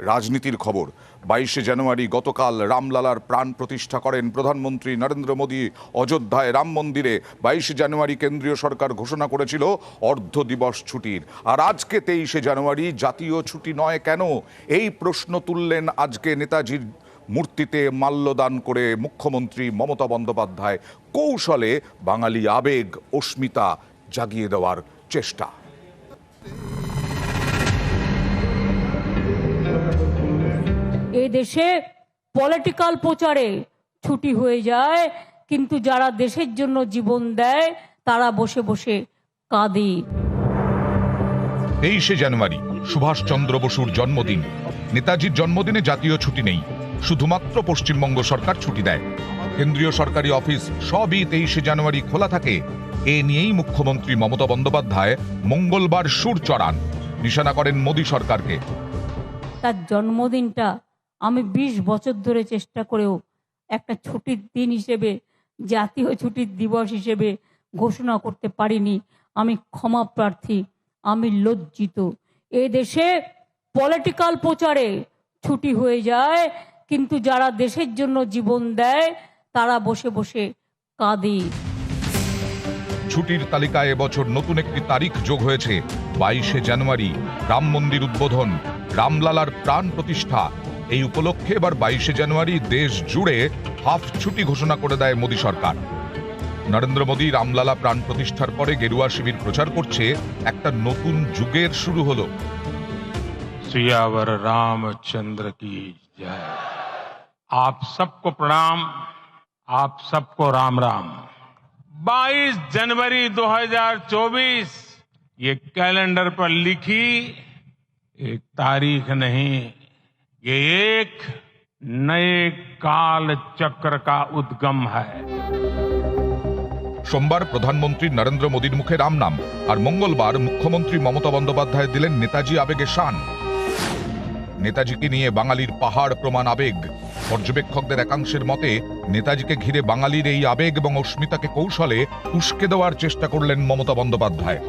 রাজনীতির খবর। 22শে জানুয়ারি গতকাল রামলালার প্রাণ প্রতিষ্ঠা করেন প্রধানমন্ত্রী নরেন্দ্র মোদী। অযোধ্যায় রাম মন্দিরে 22শে জানুয়ারি কেন্দ্রীয় সরকার ঘোষণা করেছিল অর্ধ দিবস ছুটির। আর আজকে 23শে জানুয়ারি জাতীয় ছুটি নয় কেন, এই প্রশ্ন তুললেন আজকে নেতাজির মূর্তিতে মাল্যদান করে মুখ্যমন্ত্রী মমতা বন্দ্যোপাধ্যায়। কৌশলে বাঙালি আবেগ অস্মিতা জাগিয়ে দেওয়ার চেষ্টা। এই দেশে পলিটিক্যাল প্রচারে ছুটি হয়ে যায়, কিন্তু যারা দেশের জন্য জীবন দেয় তারা বসে বসে কাঁদে। 23শে জানুয়ারি সুভাষচন্দ্র বসুর জন্মদিন। নেতাজির জন্মদিনে জাতীয় ছুটি নেই, শুধুমাত্র পশ্চিমবঙ্গ সরকার ছুটি দেয়। কেন্দ্রীয় সরকারি অফিস সবই 23শে জানুয়ারি খোলা থাকে। এ নিয়েই মুখ্যমন্ত্রী মমতা বন্দ্যোপাধ্যায় মঙ্গলবার সুর চড়ান, নিশানা করেন মোদী সরকারকে। তার জন্মদিনটা আমি 20 বছর ধরে চেষ্টা করেও একটা ছুটির দিন হিসেবে, জাতীয় ছুটির দিবস হিসেবে ঘোষণা করতে পারিনি। আমি ক্ষমা প্রার্থী, আমি লজ্জিত। এ দেশে পলিটিক্যাল প্রচারে ছুটি হয়ে যায়, কিন্তু যারা দেশের জন্য জীবন দেয় তারা বসে বসে কাঁদে। ছুটির তালিকায় এবছর নতুন একটি তারিখ যোগ হয়েছে। 22শে জানুয়ারি রাম মন্দির উদ্বোধন, রামলালার প্রাণ প্রতিষ্ঠা। এই উপলক্ষে এবার 22শে জানুয়ারি দেশ জুড়ে হাফ ছুটি ঘোষণা করে দেয় মোদী সরকার। নরেন্দ্র মোদী রামলালা প্রাণ প্রতিষ্ঠার পরে গেরুয়া শিবির প্রচার করছে একটা নতুন যুগের শুরু হলো। सियावर रामचंद्र की जय। आप सबको प्रणाम, आप सबको राम राम। 22 जनवरी 2024 ये कैलेंडर पर लिखी एक तारीख नहीं, ये एक नए काल चक्र का उद्गम है। সোমবার প্রধানমন্ত্রী নরেন্দ্র মোদীর মুখে রাম নাম, আর মঙ্গলবার মুখ্যমন্ত্রী মমতা বন্দ্যোপাধ্যায় দিলেন নেতাজি আবেগে শান। নেতাজিকে নিয়ে বাঙালির পাহাড় প্রমাণ আবেগ। পর্যবেক্ষকদের একাংশের মতে নেতাজিকে ঘিরে বাঙালির এই আবেগ এবং অস্মিতাকে কৌশলে উস্কে দেওয়ার চেষ্টা করলেন মমতা বন্দ্যোপাধ্যায়।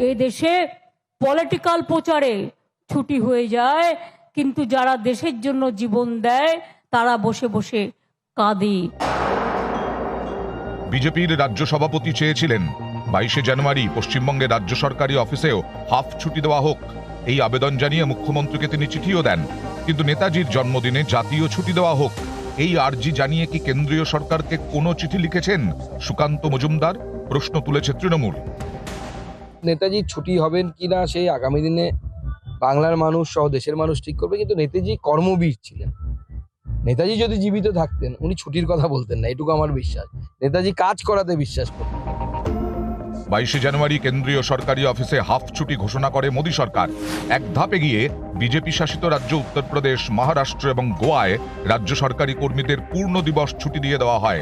এই দেশে পলিটিক্যাল প্রচারে ছুটি হয়ে যায়, কিন্তু যারা দেশের জন্য জীবন দেয় তারা বসে বসে কাঁদে। বিজেপির রাজ্য সভাপতি চেয়েছিলেন 22শে জানুয়ারি পশ্চিমবঙ্গের রাজ্য সরকারি অফিসেও হাফ ছুটি দেওয়া হোক। এই আবেদন জানিয়ে মুখ্যমন্ত্রীকে তিনি চিঠিও দেন, কিন্তু নেতাজির জন্মদিনে জাতীয় ছুটি দেওয়া হোক এই আর্জি জানিয়ে কি কেন্দ্রীয় সরকারকে কোনো চিঠি লিখেছেন সুকান্ত মজুমদার? প্রশ্ন তুলেছে তৃণমূল। নেতাজি ছুটি হবেন কিনা সেই আগামী দিনে বাংলার মানুষ সহ দেশের মানুষ ঠিক করবে, কিন্তু নেতাজি কর্মবীর ছিলেন। নেতাজি যদি জীবিত থাকতেন উনি ছুটির কথা বলতেন না, এটুকু আমার বিশ্বাস। নেতাজি কাজ করাতে বিশ্বাস করতেন। 22শে জানুয়ারি কেন্দ্রীয় সরকারি অফিসে হাফ ছুটি ঘোষণা করে মোদী সরকার। এক ধাপে গিয়ে বিজেপি শাসিত রাজ্য উত্তরপ্রদেশ, মহারাষ্ট্র এবং গোয়ায় রাজ্য সরকারি কর্মীদের পূর্ণ দিবস ছুটি দিয়ে দেওয়া হয়।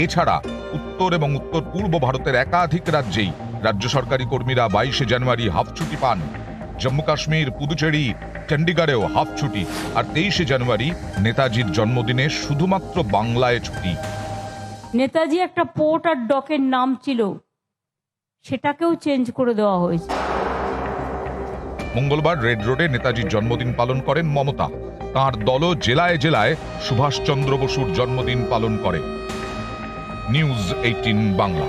এছাড়া উত্তর এবং উত্তর পূর্ব ভারতের একাধিক রাজ্যেই রাজ্য সরকারি কর্মীরা 22শে জানুয়ারি হাফ ছুটি পান। জম্মু কাশ্মীর, পুদুচেরি, চণ্ডীগড়েও হাফ ছুটি। আর 23শে জানুয়ারি নেতাজির জন্মদিনে শুধুমাত্র বাংলায় ছুটি। নেতাজি একটা পোর্ট আর ডকের নাম ছিল, সেটাকেও চেঞ্জ করে দেওয়া হয়েছে। মঙ্গলবার রেড রোডে নেতাজির জন্মদিন পালন করেন মমতা। তাঁর দলও জেলায় জেলায় সুভাষচন্দ্র বসুর জন্মদিন পালন করে। নিউজ 18 বাংলা।